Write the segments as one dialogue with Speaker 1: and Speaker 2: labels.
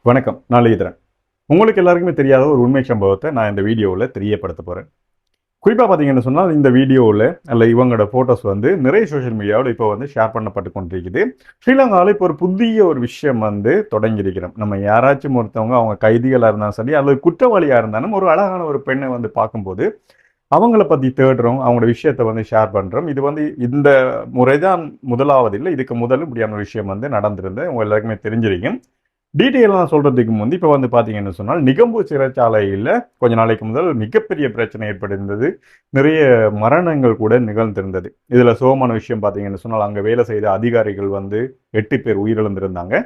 Speaker 1: வணக்கம். நான் லீதரன். உங்களுக்கு எல்லாருக்குமே தெரியாத ஒரு உண்மை சம்பவத்தை நான் இந்த வீடியோவில் தெரியப்படுத்த போகிறேன். குறிப்பாக பார்த்தீங்கன்னு சொன்னால் இந்த வீடியோவில் இவங்களோட ஃபோட்டோஸ் வந்து நிறைய சோஷியல் மீடியாவில் இப்போ வந்து ஷேர் பண்ணப்பட்டு கொண்டிருக்குது. ஸ்ரீலங்காவில் இப்போ ஒரு புதிய ஒரு விஷயம் வந்து தொடங்கியிருக்கிறோம். நம்ம யாராச்சும் ஒருத்தவங்க அவங்க கைதிகளாக இருந்தாலும் சரி அல்லது குற்றவாளியாக இருந்தாலும் ஒரு அழகான ஒரு பெண்ணை வந்து பார்க்கும்போது அவங்கள பற்றி தேடுறோம், அவங்களோட விஷயத்தை வந்து ஷேர் பண்ணுறோம். இது வந்து இந்த முறை தான் முதலாவது இல்லை, இதுக்கு முதலும் இப்படியான விஷயம் வந்து நடந்திருந்து உங்க எல்லாருக்குமே தெரிஞ்சிருக்கும். டீட்டெயிலாக சொல்றதுக்கு முந்தி இப்போ வந்து பார்த்தீங்கன்னு சொன்னால் நிகம்பு சிறைச்சாலையில் கொஞ்ச நாளைக்கு முதல் மிகப்பெரிய பிரச்சனை ஏற்பட்டிருந்தது. நிறைய மரணங்கள் கூட நிகழ்ந்திருந்தது. இதில் சோகமான விஷயம் பார்த்தீங்கன்னு சொன்னால் அங்கே வேலை செய்த அதிகாரிகள் வந்து 8 பேர் உயிரிழந்திருந்தாங்க.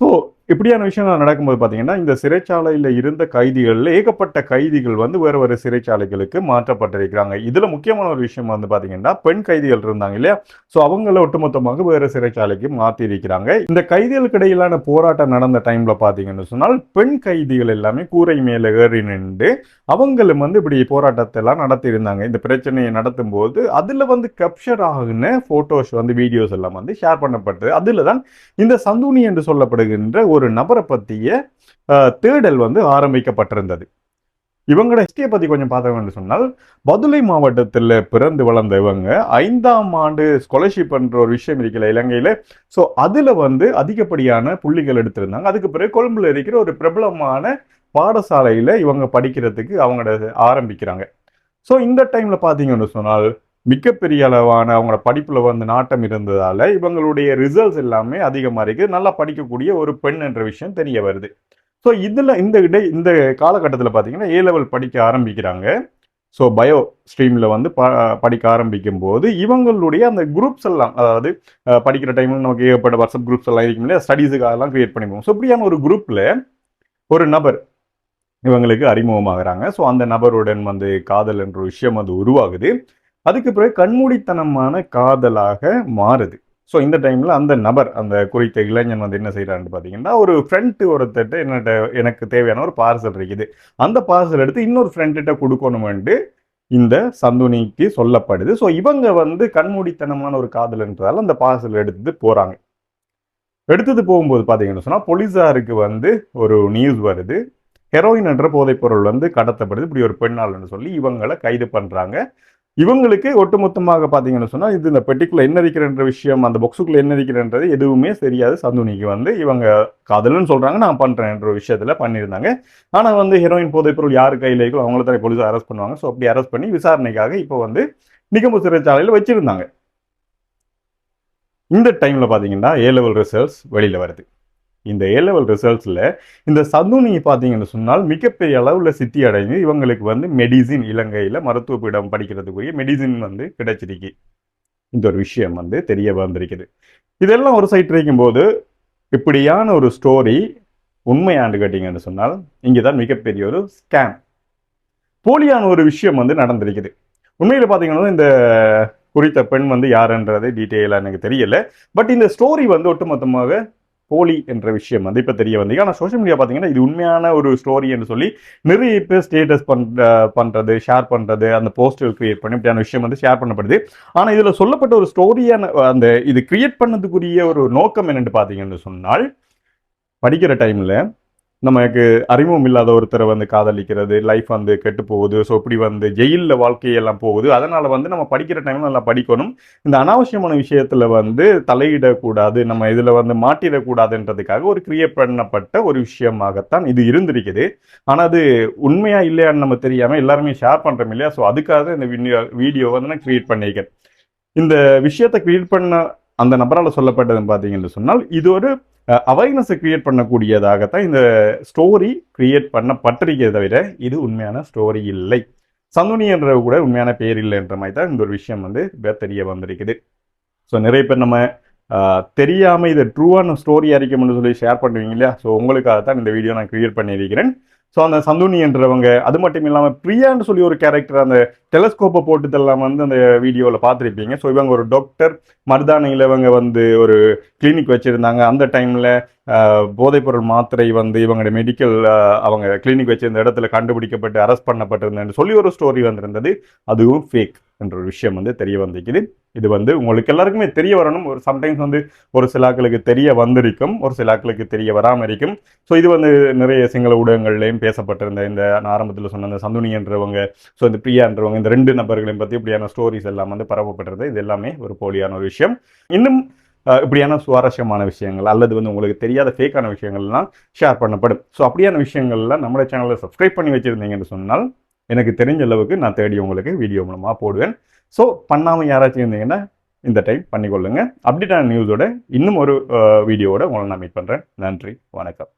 Speaker 1: ஸோ இப்படியான விஷயங்கள் நடக்கும்போது பார்த்தீங்கன்னா இந்த சிறைச்சாலையில் இருந்த கைதிகளில் ஏகப்பட்ட கைதிகள் வந்து வேறு வேறு சிறைச்சாலைகளுக்கு மாற்றப்பட்டிருக்கிறாங்க. இதில் முக்கியமான ஒரு விஷயம் வந்து பார்த்தீங்கன்னா பெண் கைதிகள் இருந்தாங்க இல்லையா, ஸோ அவங்கள ஒட்டுமொத்தமாக வேறு சிறைச்சாலைக்கு மாற்றிருக்கிறாங்க. இந்த கைதிகளுக்கு இடையிலான போராட்டம் நடந்த டைமில் பார்த்தீங்கன்னு சொன்னால் பெண் கைதிகள் எல்லாமே கூரை மேலே ஏறி நின்று அவங்களும் வந்து இப்படி போராட்டத்தை எல்லாம் நடத்தியிருந்தாங்க. இந்த பிரச்சனையை நடத்தும் போது அதில் வந்து கேப்சர் ஆகுன ஃபோட்டோஸ் வந்து வீடியோஸ் எல்லாம் வந்து ஷேர் பண்ணப்பட்டது. அதில் தான் இந்த சந்தூனி என்று சொல்லப்படுகின்ற ஒரு நபரை பற்றிய தேடல் வந்து ஆரம்பிக்கப்பட்டிருந்தது. இவங்களோட ஹிஸ்டரியை பற்றி கொஞ்சம் பார்த்தோம்னு சொன்னால் பதுளை மாவட்டத்தில் பிறந்து வளர்ந்த இவங்க 5ஆம் ஆண்டு ஸ்காலர்ஷிப் என்ற ஒரு விஷயம் இருக்கல இலங்கையில். ஸோ அதில் வந்து அதிகப்படியான புள்ளிகள் எடுத்திருந்தாங்க. அதுக்கு பிறகு கொழும்புல இருக்கிற ஒரு பிரபலமான பாடசாலையில் இவங்க படிக்கிறதுக்கு அவங்களோட ஆரம்பிக்கிறாங்க. ஸோ இந்த டைமில் பார்த்தீங்கன்னு சொன்னால் மிகப்பெரிய அளவான அவங்களோட படிப்பில் வந்து நாட்டம் இருந்ததால் இவங்களுடைய ரிசல்ட்ஸ் எல்லாமே அதிகமாக இருக்குது. நல்லா படிக்கக்கூடிய ஒரு பெண் என்ற விஷயம் தெரிய வருது. ஸோ இதில் இந்த காலகட்டத்தில் பார்த்தீங்கன்னா A லெவல் படிக்க ஆரம்பிக்கிறாங்க. ஸோ பயோ ஸ்ட்ரீமில் வந்து படிக்க ஆரம்பிக்கும் போது இவங்களுடைய அந்த குரூப்ஸ் எல்லாம், அதாவது படிக்கிற டைமில் நமக்கு ஏகப்பட்ட வாட்ஸ்அப் குரூப்ஸ் எல்லாம் இருக்கும் இல்லையா, ஸ்டடீஸுக்காகலாம் கிரியேட் பண்ணிப்போம். ஸோ இப்படியான ஒரு குரூப்பில் ஒரு நபர் இவங்களுக்கு அறிமுகமாகறாங்க. ஸோ அந்த நபருடன் வந்து காதல் என்ற விஷயம் அது உருவாகுது. அதுக்கு பிறகு கண்மூடித்தனமான காதலாக மாறுது. ஸோ இந்த டைமில் அந்த நபர், அந்த குறித்த இளைஞன் வந்து என்ன செய்கிறான்னு பார்த்தீங்கன்னா, ஒரு ஃப்ரெண்டு ஒருத்தட்ட எனக்கு தேவையான ஒரு பார்சல் இருக்குது, அந்த பார்சல் எடுத்து இன்னொரு ஃப்ரெண்ட்ட கொடுக்கணுமெண்டு இந்த சந்துனிக்கு சொல்லப்படுது. ஸோ இவங்க வந்து கண்மூடித்தனமான ஒரு காதல்ன்றதால அந்த பார்சல் எடுத்துட்டு போகிறாங்க. எடுத்துட்டு போகும்போது பார்த்தீங்கன்னு சொன்னால் போலீஸாருக்கு வந்து ஒரு நியூஸ் வருது, ஹெரோயின் என்ற போதைப் பொருள் வந்து கடத்தப்படுது இப்படி ஒரு பெண்ணால்னு சொல்லி இவங்களை கைது பண்ணுறாங்க. இவங்களுக்கு ஒட்டுமொத்தமாக பார்த்தீங்கன்னு சொன்னால் இது இந்த பெட்டிக்குள்ள என்ன இருக்கிறன்ற விஷயம், அந்த பாக்ஸுக்குள்ள என்ன இருக்கிறன்றது எதுவுமே தெரியாது. சந்துனிக்கு வந்து இவங்க காதல்னு சொல்றாங்க, நான் பண்றேன்ற ஒரு விஷயத்துல பண்ணியிருந்தாங்க. ஆனால் வந்து ஹெரோயின் போதைப்பொருள் யார் கையில் இருக்கோ அவங்கள தான் போலீஸ் அரெஸ்ட் பண்ணுவாங்க. ஸோ அப்படி அரெஸ்ட் பண்ணி விசாரணைக்காக இப்போ வந்து நிகம்பு சிறைச்சாலையில் வச்சிருந்தாங்க. இந்த டைம்ல பார்த்தீங்கன்னா A லெவல் ரிசல்ட்ஸ் வெளியில வருது. இந்த A லெவல் ரிசல்ட்ஸில் இந்த சந்துனி பார்த்தீங்கன்னு சொன்னால் மிகப்பெரிய அளவில் சித்தி அடைஞ்சு இவங்களுக்கு வந்து மெடிசின், இலங்கையில் மருத்துவ பீடம் படிக்கிறதுக்குரிய மெடிசின் வந்து கிடைச்சிருக்கு. இந்த ஒரு விஷயம் வந்து தெரிய வந்திருக்குது. இதெல்லாம் ஒரு சைட் இருக்கும்போது இப்படியான ஒரு ஸ்டோரி உண்மையாண்டு கேட்டீங்கன்னு சொன்னால் இங்கே தான் மிகப்பெரிய ஒரு ஸ்கேம், போலியான ஒரு விஷயம் வந்து நடந்திருக்குது. உண்மையில் பார்த்தீங்கன்னா இந்த குறித்த பெண் வந்து யாருன்றது டீட்டெயிலாக எனக்கு தெரியல. பட் இந்த ஸ்டோரி வந்து ஒட்டுமொத்தமாக போலி என்ற விஷயம் வந்து இப்போ தெரிய வந்து. ஆனால் சோஷியல் மீடியா பார்த்தீங்கன்னா இது உண்மையான ஒரு ஸ்டோரி என்று சொல்லி நிறைய பேர் ஸ்டேட்டஸ் பண்ணுறது, ஷேர் பண்ணுறது, அந்த போஸ்டர் கிரியேட் பண்ணி இப்படியான விஷயம் வந்து ஷேர் பண்ணப்படுது. ஆனால் இதில் சொல்லப்பட்ட ஒரு ஸ்டோரியான அந்த இது கிரியேட் பண்ணதுக்குரிய ஒரு நோக்கம் என்னென்னு பார்த்தீங்கன்னு சொன்னால், படிக்கிற டைமில் நமக்கு அறிமுகம் இல்லாத ஒருத்தரை வந்து காதலிக்கிறது, லைஃப் வந்து கெட்டு போகுது. ஸோ இப்படி வந்து ஜெயிலில் வாழ்க்கையெல்லாம் போகுது. அதனால் வந்து நம்ம படிக்கிற டைமில் நல்லா படிக்கணும், இந்த அனாவசியமான விஷயத்தில் வந்து தலையிடக்கூடாது, நம்ம இதில் வந்து மாட்டிடக்கூடாதுன்றதுக்காக ஒரு கிரியேட் பண்ணப்பட்ட ஒரு விஷயமாகத்தான் இது இருந்திருக்குது. ஆனால் அது உண்மையா இல்லையான்னு நம்ம தெரியாமல் எல்லாருமே ஷேர் பண்ணுறோம் இல்லையா. ஸோ அதுக்காக இந்த வீடியோ வந்து நான் கிரியேட் பண்ணியிருக்கேன். இந்த விஷயத்தை கிரியேட் பண்ண அந்த நபரால் சொல்லப்பட்டதுன்னு பார்த்தீங்கன்னு சொன்னால் இது ஒரு அவேர்னஸை கிரியேட் பண்ணக்கூடியதாகத்தான் இந்த ஸ்டோரி கிரியேட் பண்ணப்பட்டிருக்கிறத தவிர இது உண்மையான ஸ்டோரி இல்லை. சந்துனி என்ற கூட உண்மையான பேர் இல்லைன்ற மாதிரி தான் இந்த ஒரு விஷயம் வந்து தெரிய வந்திருக்குது. ஸோ நிறைய பேர் நம்ம தெரியாமல் இதை ட்ரூவான ஸ்டோரி அறிக்கணும்னு சொல்லி ஷேர் பண்ணுவீங்க இல்லையா. ஸோ உங்களுக்காகத்தான் இந்த வீடியோ நான் கிரியேட் பண்ணியிருக்கிறேன். ஸோ அந்த சந்துனி என்றவங்க, அது மட்டும் இல்லாமல் பிரியான்னு சொல்லி ஒரு கேரக்டர் அந்த டெலஸ்கோப்பை போட்டுதெல்லாம் வந்து அந்த வீடியோவில் பார்த்துருப்பீங்க. ஸோ இவங்க ஒரு டாக்டர், மருதானையில் இவங்க வந்து ஒரு கிளினிக் வச்சுருந்தாங்க. அந்த டைமில் போதைப்பொருள் மாத்திரை வந்து இவங்களோட மெடிக்கல் அவங்க கிளினிக் வச்சிருந்த இடத்துல கண்டுபிடிக்கப்பட்டு அரெஸ்ட் பண்ணப்பட்டிருந்தேன்னு சொல்லி ஒரு ஸ்டோரி வந்திருந்தது. அதுவும் ஃபேக். என்ற ஒரு விஷயம் வந்து தெரிய வந்திருக்குது. இது வந்து உங்களுக்கு எல்லாருக்குமே தெரிய வரணும். ஒரு சம்டைம்ஸ் வந்து ஒரு சில ஆட்களுக்கு தெரிய வந்திருக்கும், ஒரு சில ஆட்களுக்கு தெரிய வராமல் இருக்கும். ஸோ இது வந்து நிறைய சிங்கள ஊடகங்கள்லையும் பேசப்பட்டிருந்த இந்த நான் ஆரம்பத்தில் சொன்ன அந்த சந்துனின்றவங்க, ஸோ இந்த பிரியான்றவங்க, இந்த 2 நபர்களையும் பற்றி இப்படியான ஸ்டோரிஸ் எல்லாம் வந்து பரப்பப்பட்டிருந்தது. இது எல்லாமே ஒரு போலியான ஒரு விஷயம். இன்னும் இப்படியான சுவாரஸ்யமான விஷயங்கள் அல்லது வந்து உங்களுக்கு தெரியாத ஃபேக்கான விஷயங்கள்லாம் ஷேர் பண்ணப்படும். ஸோ அப்படியான விஷயங்கள்லாம் நம்மளோட சேனலை சப்ஸ்கிரைப் பண்ணி வச்சுருந்தீங்கன்னு சொன்னால் எனக்கு தெரிஞ்ச அளவுக்கு நான் தேடி உங்களுக்கு வீடியோ மூலமாக போடுவேன். ஸோ பண்ணாமல் யாராச்சும் இருந்தீங்கன்னா இந்த டைம் பண்ணிக்கொள்ளுங்க. அப்டேட்டான நியூஸோட இன்னும் ஒரு வீடியோவோட உங்களை நான் மீட் பண்ணுறேன். நன்றி, வணக்கம்.